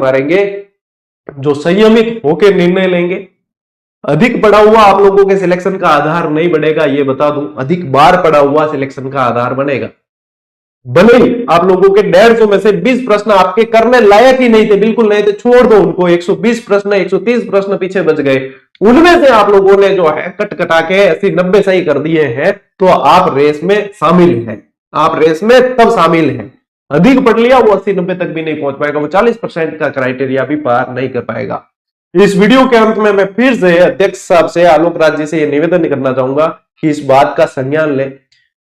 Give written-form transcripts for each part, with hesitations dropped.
पारेंगे जो संयमित होकर निर्णय लेंगे। अधिक पढ़ा हुआ आप लोगों के सिलेक्शन का आधार नहीं बढ़ेगा, ये बता दूं। अधिक बार पढ़ा हुआ सिलेक्शन का आधार बनेगा। भले ही आप लोगों के 150 में से 20 प्रश्न आपके करने लायक ही नहीं थे, बिल्कुल नहीं थे, छोड़ दो उनको। 120 प्रश्न, 130 प्रश्न पीछे बच गए, उनमें से आप लोगों ने जो है कट कटा के 80-90 सही कर दिए हैं, तो आप रेस में शामिल हैं। आप रेस में तब शामिल हैं। अधिक पढ़ लिया वो 80-90 तक भी नहीं पहुंच पाएगा, वो 40% का क्राइटेरिया भी पार नहीं कर पाएगा। इस वीडियो के अंत में मैं फिर से अध्यक्ष साहब से, आलोक राज जी से यह निवेदन करना चाहूंगा कि इस बात का संज्ञान लें।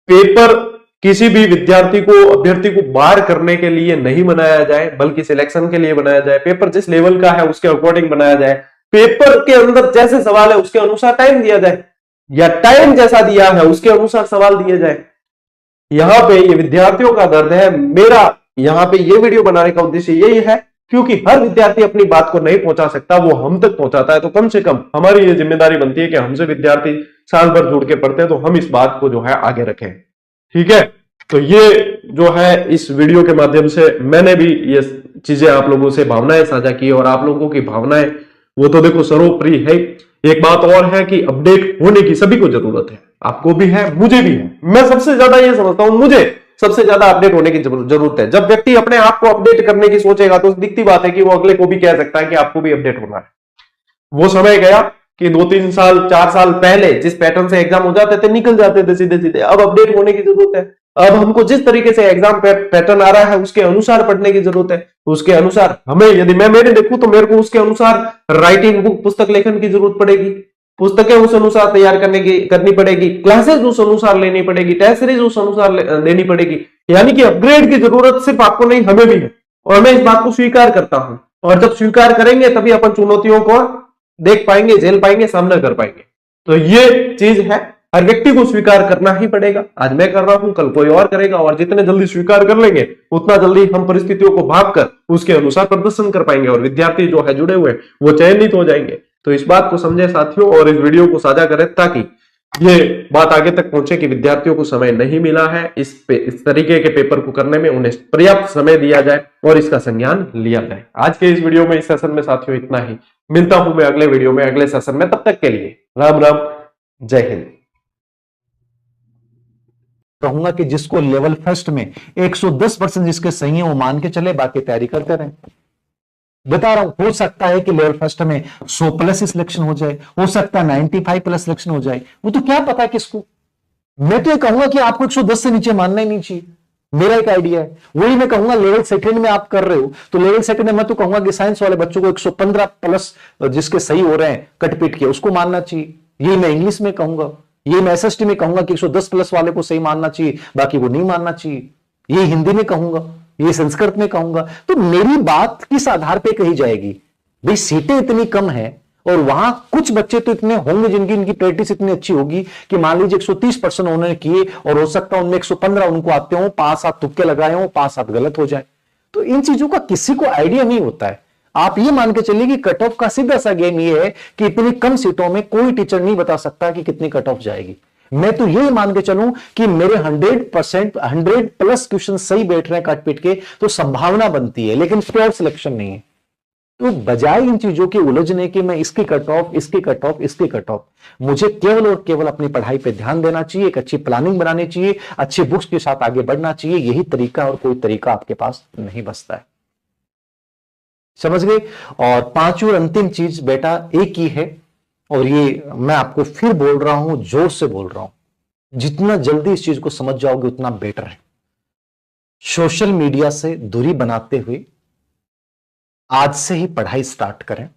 पेपर किसी भी विद्यार्थी को, अभ्यर्थी को बाहर करने के लिए नहीं बनाया जाए, बल्कि सिलेक्शन के लिए बनाया जाए। पेपर जिस लेवल का है उसके अकॉर्डिंग बनाया जाए। पेपर के अंदर जैसे सवाल है उसके अनुसार टाइम दिया जाए, या टाइम जैसा दिया है उसके अनुसार सवाल दिए जाए। यहां पे ये विद्यार्थियों का दर्द है। मेरा यहां पे ये वीडियो बनाने का उद्देश्य यही है, क्योंकि हर विद्यार्थी अपनी बात को नहीं पहुंचा सकता, वो हम तक पहुंचाता है। तो कम से कम हमारी ये जिम्मेदारी बनती है कि हमसे विद्यार्थी साल भर जुड़ के पढ़ते हैं, तो हम इस बात को जो है आगे रखें। ठीक है, तो ये जो है इस वीडियो के माध्यम से मैंने भी ये चीजें आप लोगों से भावनाएं साझा की, और आप लोगों की भावनाएं वो तो देखो सर्वोपरि है। एक बात और है कि अपडेट होने की सभी को जरूरत है, आपको भी है, मुझे भी है। मैं सबसे ज्यादा ये समझता हूं, मुझे सबसे ज्यादा अपडेट होने की जरूरत है। जब व्यक्ति अपने आप को अपडेट करने की सोचेगा तो दिखती बात है कि वो अगले को भी कह सकता है कि आपको भी अपडेट होना है। वो समय गया कि 2-3 साल 4 साल पहले जिस पैटर्न से एग्जाम हो जाते थे निकल जाते थे सीधे सीधे। अब अपडेट होने की जरूरत है। अब हमको जिस तरीके से एग्जाम पैटर्न आ रहा है उसके अनुसार पढ़ने की जरूरत है। उसके अनुसार हमें, यदि मैं मेरे देखूं तो मेरे को उसके अनुसार राइटिंग बुक, पुस्तक लेखन की जरूरत पड़ेगी। पुस्तकें उस अनुसार तैयार करनी पड़ेगी, क्लासेस उस अनुसार लेनी पड़ेगी, टेस्ट सीरीज उस अनुसार लेनी पड़ेगी। यानी कि अपग्रेड की जरूरत सिर्फ आपको नहीं, हमें भी है, और मैं इस बात को स्वीकार करता हूं। और जब स्वीकार करेंगे तभी अपन चुनौतियों को देख पाएंगे, झेल पाएंगे, सामना कर पाएंगे। तो ये चीज है, हर व्यक्ति को स्वीकार करना ही पड़ेगा। आज मैं कर रहा हूं, कल कोई और करेगा, और जितने जल्दी स्वीकार कर लेंगे उतना जल्दी हम परिस्थितियों को भांपकर उसके अनुसार प्रदर्शन कर पाएंगे, और विद्यार्थी जो है जुड़े हुए वो चयनित हो जाएंगे। तो इस बात को समझे साथियों, और इस वीडियो को साझा करें ताकि ये बात आगे तक पहुंचे कि विद्यार्थियों को समय नहीं मिला है इस तरीके के पेपर को करने में, उन्हें पर्याप्त समय दिया जाए और इसका संज्ञान लिया जाए। आज के इस वीडियो में, इस सेशन में साथियों इतना ही। मिलता हूं मैं अगले वीडियो में, अगले सेशन में। तब तक के लिए राम राम, जय हिंद। कहूंगा कि जिसको लेवल फर्स्ट में 110% जिसके सही है वो मान के चले, बाकी तैयारी करते रहें। बता रहा हूं, हो सकता है कि लेवल फर्स्ट में 100+ सिलेक्शन हो जाए, हो सकता है 95+ सिलेक्शन हो जाए, वो तो क्या पता किसको। मैं तो ये कहूंगा कि आपको 110 से नीचे मानना ही नहीं चाहिए, मेरा एक आइडिया है। वही मैं कहूंगा लेवल सेकंड में आप कर रहे हो तो लेवल सेकंड में मैं तो कहूंगा कि साइंस वाले बच्चों को 115+ जिसके सही हो रहे हैं कटपीट के, उसको मानना चाहिए। यही मैं इंग्लिश में कहूंगा, ये मैं एसएसटी में कहूंगा कि 110+ वाले को सही मानना चाहिए, बाकी को नहीं मानना चाहिए। ये हिंदी में कहूंगा, ये संस्कृत में कहूंगा। तो मेरी बात किस आधार पे कही जाएगी? भाई सीटें इतनी कम है और वहां कुछ बच्चे तो इतने होंगे जिनकी इनकी प्रैक्टिस इतनी अच्छी होगी कि मान लीजिए 130% उन्होंने किए, और हो सकता है उनमें 115 उनको आते हो, 5-7 तुक्के लगाए हो, 5-7 गलत हो जाए। तो इन चीजों का किसी को आइडिया नहीं होता है। आप ये मान के चलिए कि कट ऑफ का सीधा सा गेम ये है कि इतनी कम सीटों में कोई टीचर नहीं बता सकता कि कितनी कट ऑफ जाएगी। मैं तो यही मान के चलूं कि मेरे 100% 100+ क्वेश्चन सही बैठ रहे हैं काट पीट के, तो संभावना बनती है, लेकिन प्योर सिलेक्शन नहीं है। तो बजाय इन चीजों के उलझने के मैं इसकी कट ऑफ, इसकी कट ऑफ, इसकी कट ऑफ, मुझे केवल और केवल अपनी पढ़ाई पे ध्यान देना चाहिए, एक अच्छी प्लानिंग बनानी चाहिए, अच्छी बुक्स के साथ आगे बढ़ना चाहिए। यही तरीका, और कोई तरीका आपके पास नहीं बचता है। समझ गए? और पांचवी और अंतिम चीज बेटा एक ही है, और ये मैं आपको फिर बोल रहा हूं, जोर से बोल रहा हूं, जितना जल्दी इस चीज को समझ जाओगे उतना बेटर है। सोशल मीडिया से दूरी बनाते हुए आज से ही पढ़ाई स्टार्ट करें।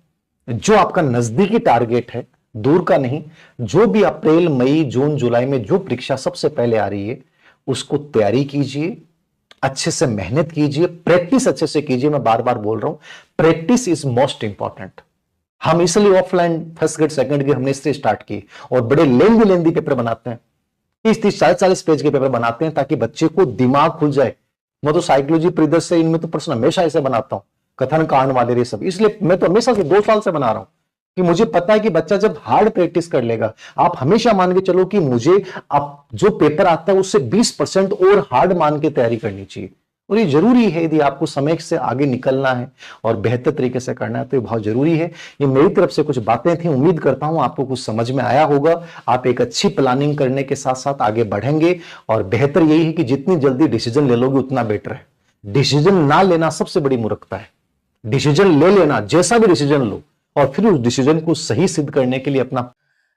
जो आपका नजदीकी टारगेट है, दूर का नहीं, जो भी अप्रैल, मई, जून, जुलाई में जो परीक्षा सबसे पहले आ रही है उसको तैयारी कीजिए, अच्छे से मेहनत कीजिए, प्रैक्टिस अच्छे से कीजिए। मैं बार बार बोल रहा हूं, प्रैक्टिस इज मोस्ट इंपॉर्टेंट। हम इसलिए offline first grade second grade हमने इससे स्टार्ट की, और बड़े लेंदी पेपर बनाते हैं, 30-30, 40-40 पेज के पेपर बनाते हैं ताकि बच्चे को दिमाग खुल जाए। मैं तो साइकोलॉजी परिदृश्य से इनमें तो प्रश्न हमेशा ऐसे बनाता हूं, कथन कांड वाले ये सब। इसलिए मैं तो हमेशा से 2 साल से बना रहा हूं कि मुझे पता है कि बच्चा जब हार्ड प्रैक्टिस कर लेगा, आप हमेशा मान के चलो कि मुझे अब जो पेपर आता है उससे 20% और हार्ड मान के तैयारी करनी चाहिए। और ये जरूरी है, यदि आपको समय से आगे निकलना है और बेहतर तरीके से करना है तो ये बहुत जरूरी है। ये मेरी तरफ से कुछ बातें थी, उम्मीद करता हूं आपको कुछ समझ में आया होगा। आप एक अच्छी प्लानिंग करने के साथ साथ आगे बढ़ेंगे, और बेहतर यही है कि जितनी जल्दी डिसीजन ले लोगे उतना बेटर है। डिसीजन ना लेना सबसे बड़ी मूर्खता है। डिसीजन ले लेना, जैसा भी डिसीजन लो, और फिर उस डिसीजन को सही सिद्ध करने के लिए अपना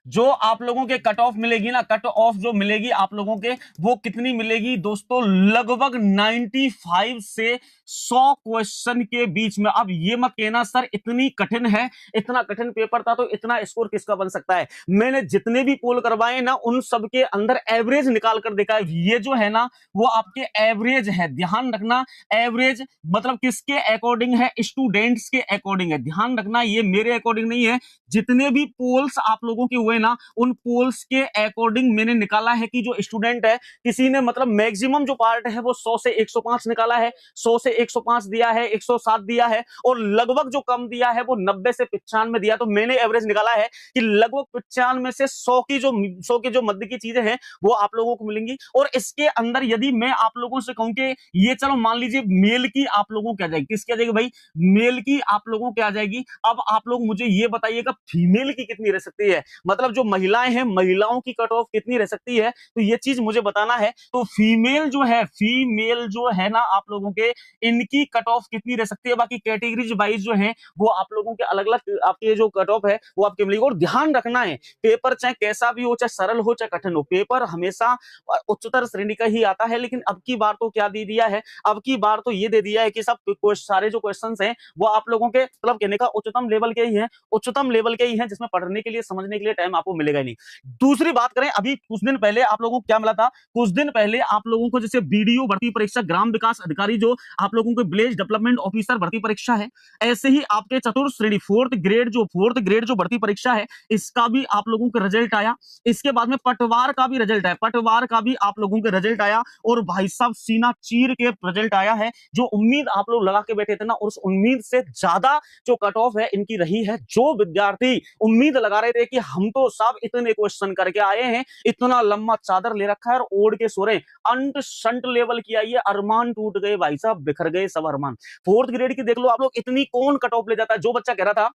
जो आप लोगों के कट ऑफ मिलेगी ना, कट ऑफ जो मिलेगी आप लोगों के, वो कितनी मिलेगी दोस्तों? लगभग 95 से 100 क्वेश्चन के बीच में। अब ये मत कहना सर इतनी कठिन है, इतना कठिन पेपर था तो इतना स्कोर किसका बन सकता है। मैंने जितने भी पोल करवाए ना, उन सब के अंदर एवरेज निकाल कर देखा है। ये जो है ना, वो आपके एवरेज है, ध्यान रखना। एवरेज मतलब किसके अकॉर्डिंग है? स्टूडेंट्स के अकॉर्डिंग है, ध्यान रखना। ये मेरे अकॉर्डिंग नहीं है। जितने भी पोल्स आप लोगों के हुए ना, उन पोल्स के अकॉर्डिंग मैंने निकाला है कि जो स्टूडेंट है, किसी ने मतलब मैक्सिमम जो पार्ट है वो 100 से 105 निकाला है, 100 से 105 दिया है, 107 दिया है, और लगभग जो कम दिया है वो 90 से 95 दिया। तो मैंने एवरेज निकाला है कि लगभग 95 से 100 की जो मध्य की चीजें हैं वो आप लोगों को मिलेंगी। और इसके अंदर यदि मैं आप लोगों से कहूं कि ये चलो मान लीजिए मेल की आप लोगों को आ जाएगी, किसकी आ जाएगी भाई? मेल की आप लोगों को आ जाएगी। अब आप लोग मुझे ये बताइएगा फीमेल की कितनी रह सकती है, मतलब जो महिलाएं हैं, महिलाओं की कट ऑफ कितनी रह सकती है, तो ये चीज मुझे बताना है। तो फीमेल जो है ना आप लोगों के, इनकी कट ऑफ कितनी रह सकती है। बाकी कैटेगरीज वाइज जो है वो आप लोगों के अलग अलग आपके जो कट ऑफ है वो आपके मिलेगी। और ध्यान रखना है, पेपर चाहे कैसा भी हो, चाहे सरल हो चाहे कठिन हो, पेपर हमेशा उच्चतर श्रेणी का ही आता है। लेकिन अब की बार तो क्या दे दिया है? अब की बार तो ये दे दिया है कि सब सारे जो क्वेश्चंस हैं वो आप लोगों के मतलब कहने का उच्चतम लेवल के ही हैं, उच्चतम लेवल के ही हैं, जिसमें पढ़ने के लिए समझने के लिए टाइम आपको मिलेगा ही नहीं। दूसरी बात करें, अभी कुछ दिन पहले आप लोगों को क्या मिला था? कुछ दिन पहले आप लोगों को जैसे बीडीओ भर्ती परीक्षा, ग्राम विकास अधिकारी, जो आप लोगों को विलेज डेवलपमेंट ऑफिसर भर्ती परीक्षा है, ऐसे ही आपके चतुर्थ श्रेणी फोर्थ ग्रेड जो भर्ती परीक्षा है, इसका भी आप लोगों का रिजल्ट आया। इसके बाद में पटवार का भी रिजल्ट आया, पटवार का भी आप लोगों का रिजल्ट आया। और भाई साहब सीना चीर के रिजल्ट आया है। जो उम्मीद आप लोग लगा के बैठे थे ना, उस उम्मीद से ज्यादा जो कट ऑफ है इनकी रही है। जो विद्यार्थी उम्मीद लगा रहे थे कि हम तो साहब इतने क्वेश्चन करके आए हैं, इतना लंबा चादर ले रखा है और ओढ़ के सो रहे, अंट शंट लेवल की आई है, अरमान टूट गए भाई साहब, बिखर गए सब अरमान। फोर्थ ग्रेड की देख लो आप लोग, इतनी कौन कट ऑफ ले जाता है? जो बच्चा कह रहा था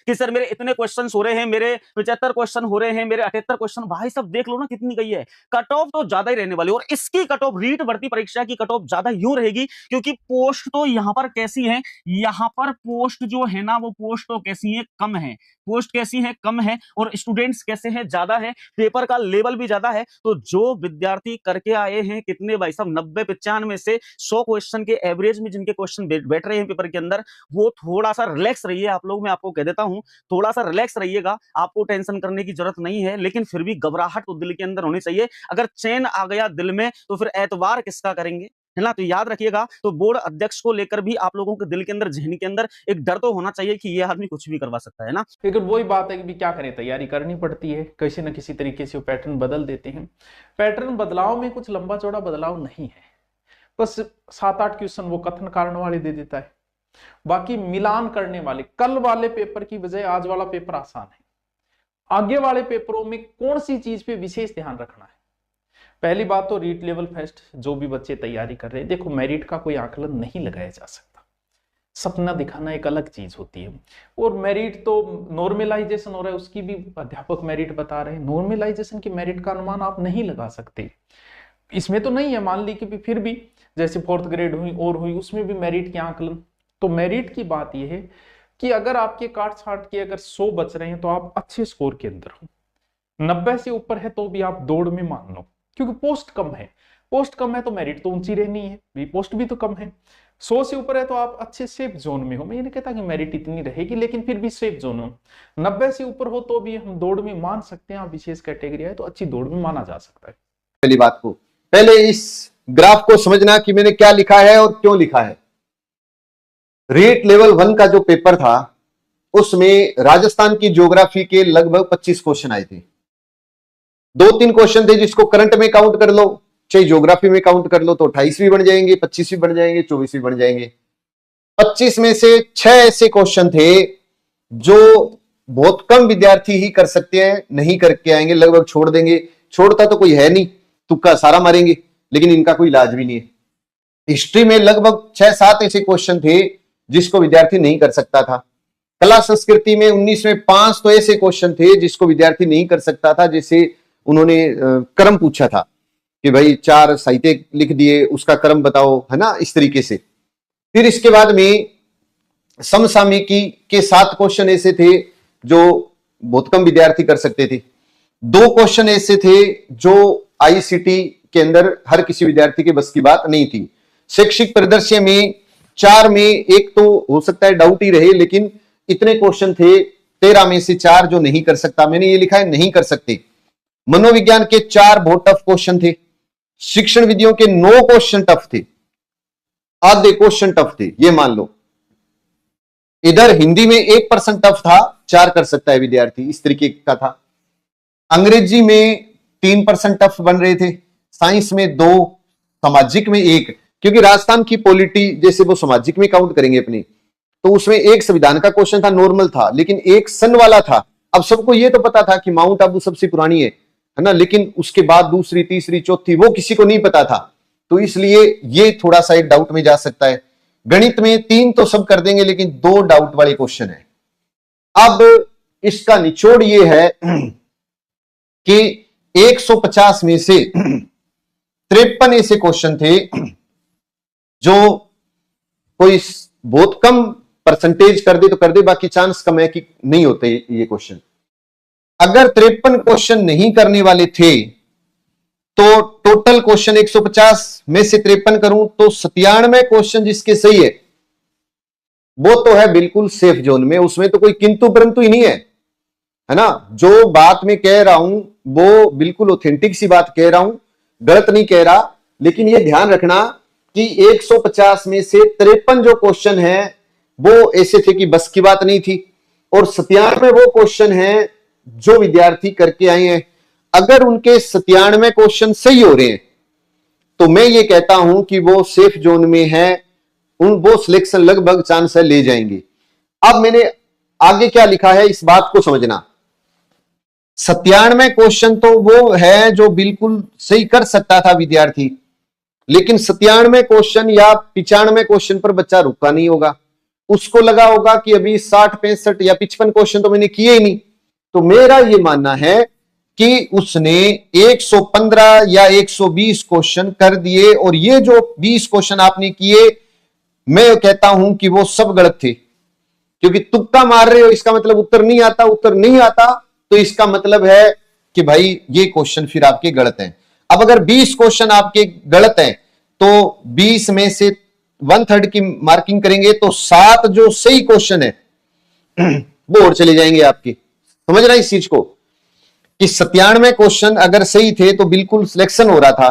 कि सर मेरे इतने क्वेश्चन हो रहे हैं, मेरे 75 क्वेश्चन हो रहे हैं, मेरे 78 क्वेश्चन, भाई सब देख लो ना कितनी गई है। कट ऑफ तो ज्यादा ही रहने वाली। और इसकी कट ऑफ, रीट भर्ती परीक्षा की कट ऑफ ज्यादा यूं रहेगी क्योंकि पोस्ट तो यहां पर कैसी है, यहां पर पोस्ट जो है ना, वो पोस्ट तो कैसी है, कम है। पोस्ट कैसी है, कम है। और स्टूडेंट्स कैसे हैं, ज्यादा है। पेपर का लेवल भी ज्यादा है। तो जो विद्यार्थी करके आए हैं कितने भाई साहब, 90-95 से 100 क्वेश्चन के एवरेज में जिनके क्वेश्चन बैठ रहे हैं पेपर के अंदर, वो थोड़ा सा रिलैक्स रहिए आप लोग। मैं आपको कह देता हूं, थोड़ा सा रिलैक्स रहिएगा, आपको टेंशन करने की जरूरत नहीं है। लेकिन फिर भी घबराहट तो दिल के अंदर होनी चाहिए। अगर चैन आ गया दिल में तो फिर एतबार किसका करेंगे, है ना। तो याद रखिएगा, तो बोर्ड अध्यक्ष को लेकर भी आप लोगों के दिल के अंदर, जहन के अंदर एक डर तो होना चाहिए कि ये आदमी कुछ भी करवा सकता है ना। लेकिन वही बात है कि क्या करें, तैयारी करनी पड़ती है, किसी न किसी तरीके से वो पैटर्न बदल देते हैं। पैटर्न बदलाव में कुछ लंबा चौड़ा बदलाव नहीं है, बस 7-8 क्वेश्चन वो कथन कारण वाले दे देता है। बाकी मिलान करने वाले, कल वाले पेपर की बजाय आज वाला पेपर आसान है। आगे वाले पेपरों में कौन सी चीज पे विशेष ध्यान रखना है? पहली बात तो रीट लेवल फर्स्ट, जो भी बच्चे तैयारी कर रहे हैं, देखो मेरिट का कोई आकलन नहीं लगाया जा सकता। सपना दिखाना एक अलग चीज होती है, और मेरिट तो नॉर्मलाइजेशन हो रहा है, उसकी भी अध्यापक मेरिट बता रहे हैं। नॉर्मलाइजेशन की मेरिट का अनुमान आप नहीं लगा सकते, इसमें तो नहीं है। मान ली कि फिर भी जैसे फोर्थ ग्रेड हुई और हुई, उसमें भी मेरिट के आकलन। तो मेरिट की बात यह है कि अगर आपके काट छाट के अगर 100 बच रहे हैं तो आप अच्छे स्कोर के अंदर हो। 90 से ऊपर है तो भी आप दौड़ में मान लो, क्योंकि पोस्ट कम है। पोस्ट कम है तो मेरिट तो ऊंची रहनी है, भी पोस्ट भी तो कम है। 100 से ऊपर है तो आप अच्छे सेफ जोन में हो। मैं ये नहीं कहता कि मेरिट इतनी रहेगी, लेकिन फिर भी सेफ जोन हो। 90 से ऊपर हो तो भी हम दौड़ में मान सकते हैं। आप विशेष कैटेगरी है तो अच्छी दौड़ में माना जा सकता है। पहली बात को, पहले इस ग्राफ को समझना कि मैंने क्या लिखा है और क्यों लिखा है। रीट लेवल 1 का जो पेपर था उसमें राजस्थान की ज्योग्राफी के लगभग 25 क्वेश्चन आए थे। 2-3 क्वेश्चन थे जिसको करंट में काउंट कर लो, चाहे ज्योग्राफी में काउंट कर लो, तो 28 भी बन जाएंगे, 25 भी बन जाएंगे, 24 भी बन जाएंगे। 25 में से 6 ऐसे क्वेश्चन थे जो बहुत कम विद्यार्थी ही कर सकते हैं, नहीं करके आएंगे, लगभग छोड़ देंगे। छोड़ता तो कोई है नहीं, तुक्का सारा मारेंगे, लेकिन इनका कोई इलाज भी नहीं है। हिस्ट्री में लगभग 6-7 ऐसे क्वेश्चन थे जिसको विद्यार्थी नहीं कर सकता था। कला संस्कृति में 19 में 5 तो ऐसे क्वेश्चन थे जिसको विद्यार्थी नहीं कर सकता था। जैसे उन्होंने क्रम पूछा था कि भाई 4 साहित्य लिख दिए, उसका क्रम बताओ, है ना, इस तरीके से। फिर इसके बाद में समसामयिकी के 7 क्वेश्चन ऐसे थे जो बहुत कम विद्यार्थी कर सकते थे। 2 क्वेश्चन ऐसे थे जो आईसीटी के अंदर हर किसी विद्यार्थी के बस की बात नहीं थी। शैक्षिक परिदृश्य में 4 में एक तो हो सकता है डाउट ही रहे, लेकिन इतने क्वेश्चन थे 13 में से 4 जो नहीं कर सकता। मैंने ये लिखा है नहीं कर सकते। मनोविज्ञान के 4 बहुत टफ क्वेश्चन थे। शिक्षण विधियों के 9 क्वेश्चन टफ थे, आधे क्वेश्चन टफ थे, ये मान लो। इधर हिंदी में 1% टफ था, 4 कर सकता है विद्यार्थी, इस तरीके का था। अंग्रेजी में 3% टफ बन रहे थे, साइंस में 2, सामाजिक में 1, क्योंकि राजस्थान की पॉलिटी जैसे वो सामाजिक में काउंट करेंगे अपने, तो उसमें एक संविधान का क्वेश्चन था, नॉर्मल था, लेकिन एक सन वाला था। अब सबको ये तो पता था कि माउंट आबू सबसे पुरानी है ना, लेकिन उसके बाद दूसरी, तीसरी, चौथी वो किसी को नहीं पता था, तो इसलिए ये थोड़ा सा एक डाउट में जा सकता है। गणित में 3 तो सब कर देंगे, लेकिन 2 डाउट वाले क्वेश्चन है। अब इसका निचोड़ ये है कि 150 में से 53 ऐसे क्वेश्चन थे जो कोई बहुत कम परसेंटेज कर दे तो कर दे, बाकी चांस कम है कि नहीं होते ये क्वेश्चन। अगर 53 क्वेश्चन नहीं करने वाले थे तो टोटल क्वेश्चन 150 में से 53 करूं तो 97 क्वेश्चन जिसके सही है वो तो है बिल्कुल सेफ जोन में, उसमें तो कोई किंतु परंतु ही नहीं है ना। जो बात मैं कह रहा हूं वो बिल्कुल ऑथेंटिक सी बात कह रहा हूं, गलत नहीं कह रहा। लेकिन ये ध्यान रखना कि 150 में से 53 जो क्वेश्चन है वो ऐसे थे कि बस की बात नहीं थी, और 97 वो क्वेश्चन है जो विद्यार्थी करके आए हैं। अगर उनके 97 क्वेश्चन सही हो रहे हैं तो मैं ये कहता हूं कि वो सेफ जोन में है, वो सिलेक्शन लगभग चांस है ले जाएंगे। अब मैंने आगे क्या लिखा है इस बात को समझना। 97 क्वेश्चन तो वो है जो बिल्कुल सही कर सकता था विद्यार्थी, लेकिन 97 क्वेश्चन या 95 क्वेश्चन पर बच्चा रुका नहीं होगा, उसको लगा होगा कि अभी 60, 65 या 55 क्वेश्चन तो मैंने किए ही नहीं। तो मेरा ये मानना है कि उसने 115 या 120 क्वेश्चन कर दिए, और ये जो 20 क्वेश्चन आपने किए मैं कहता हूं कि वो सब गलत थे, क्योंकि तुक्का मार रहे हो, इसका मतलब उत्तर नहीं आता, उत्तर नहीं आता तो इसका मतलब है कि भाई ये क्वेश्चन फिर आपके गलत हैं। अब अगर 20 क्वेश्चन आपके गलत हैं तो 20 में से 1/3 की मार्किंग करेंगे तो 7 जो सही क्वेश्चन है वो और चले जाएंगे आपके। समझ रहे हैं इस चीज को कि 97 क्वेश्चन अगर सही थे तो बिल्कुल सिलेक्शन हो रहा था।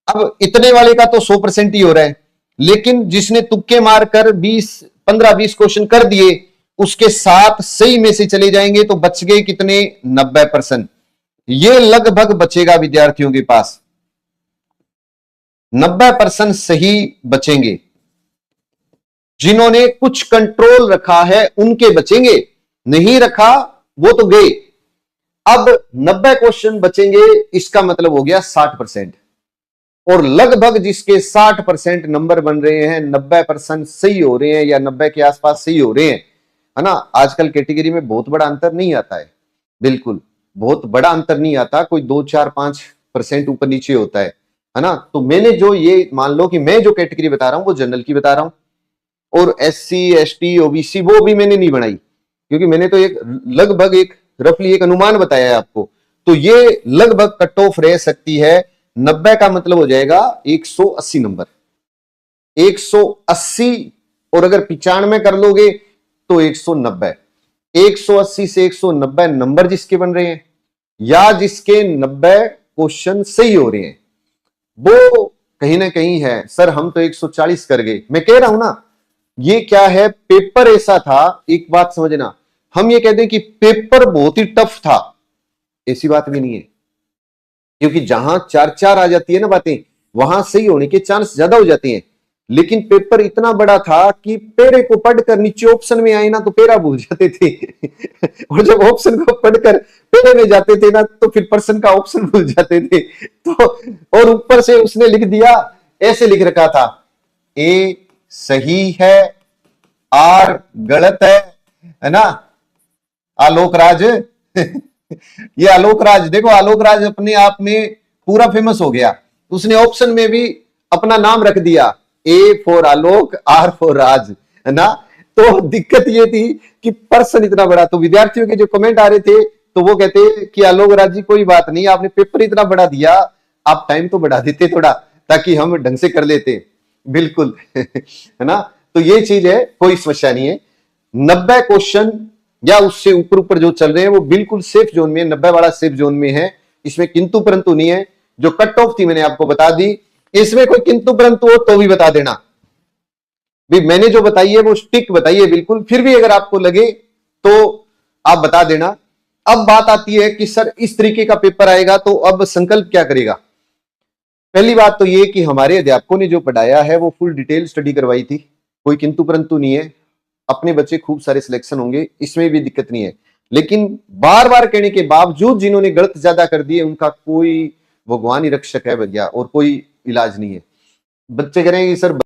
अब इतने वाले का तो 100% ही हो रहा है, लेकिन जिसने तुक्के मारकर 15-20 क्वेश्चन कर दिए उसके 7 सही में से चले जाएंगे, तो बच गए कितने? 90%। ये लगभग बचेगा विद्यार्थियों के पास, 90% सही बचेंगे। जिन्होंने कुछ कंट्रोल रखा है उनके बचेंगे, नहीं रखा वो तो गए। अब 90 क्वेश्चन बचेंगे, इसका मतलब हो गया 60%, और लगभग जिसके 60% नंबर बन रहे हैं 90% सही हो रहे हैं या 90 के आसपास सही हो रहे हैं, है ना। आजकल कैटेगरी में बहुत बड़ा अंतर नहीं आता है, बिल्कुल बहुत बड़ा अंतर नहीं आता, कोई 2, 4, 5% ऊपर नीचे होता है ना। तो मैंने जो ये मान लो कि मैं जो कैटेगरी बता रहा हूं वो जनरल की बता रहा हूं, और SC, ST, OBC वो भी मैंने नहीं बनाई, क्योंकि मैंने तो एक लगभग एक रफली एक अनुमान बताया है आपको। तो ये लगभग कट ऑफ रह सकती है 90 का मतलब हो जाएगा 180 नंबर, 180, और अगर 95 कर लोगे तो 190। 180 से 190 नंबर जिसके बन रहे हैं या जिसके 90 क्वेश्चन सही हो रहे हैं वो कहीं ना कहीं है। सर हम तो 140 कर गए, मैं कह रहा हूं ना ये क्या है, पेपर ऐसा था। एक बात समझना, हम ये कहते हैं कि पेपर बहुत ही टफ था, ऐसी बात भी नहीं है, क्योंकि जहां 4-4 आ जाती है ना बातें, वहां सही होने के चांस ज्यादा हो जाते हैं। लेकिन पेपर इतना बड़ा था कि पेरे को पढ़कर नीचे ऑप्शन में आए ना तो पेरा भूल जाते थे और जब ऑप्शन को पढ़कर पेरे में जाते थे ना तो फिर पर्सन का ऑप्शन भूल जाते थे। तो और ऊपर से उसने लिख दिया ऐसे लिख रखा था, ए सही है, आर गलत है ना। आलोक राज ये आलोक राज देखो, आलोक राज अपने आप में पूरा फेमस हो गया, उसने ऑप्शन में भी अपना नाम रख दिया, A for Alok, R for Raj, है ना। तो दिक्कत ये थी कि पर्सन इतना बड़ा, तो विद्यार्थियों के जो कमेंट आ रहे थे तो वो कहते कि आलोक राज जी कोई बात नहीं, आपने पेपर इतना बड़ा दिया, आप टाइम तो बढ़ा देते थोड़ा, ताकि हम ढंग से कर लेते। बिल्कुल है ना। तो ये चीज है, कोई समस्या नहीं है। 90 क्वेश्चन या उससे ऊपर ऊपर जो चल रहे हैं वो बिल्कुल सेफ जोन में, 90 वाला सेफ जोन में है, इसमें किंतु परंतु नहीं है। जो कट ऑफ थी मैंने आपको बता दी, इसमें कोई किंतु परंतु हो तो भी बता देना भी, मैंने जो बताई है वो स्टिक बताई है बिल्कुल। फिर भी अगर आपको लगे तो आप बता देना। अब बात आती है कि सर इस तरीके का पेपर आएगा तो अब संकल्प क्या करेगा। पहली बात तो ये कि हमारे अध्यापकों ने जो पढ़ाया है वो फुल डिटेल स्टडी करवाई थी, कोई किंतु परंतु नहीं है। अपने बच्चे खूब सारे सिलेक्शन होंगे, इसमें भी दिक्कत नहीं है। लेकिन बार बार कहने के बावजूद जिन्होंने गलत ज्यादा कर दिए उनका कोई भगवान ही रक्षक है भैया, और कोई इलाज नहीं है। बच्चे कह रहे हैं कि सर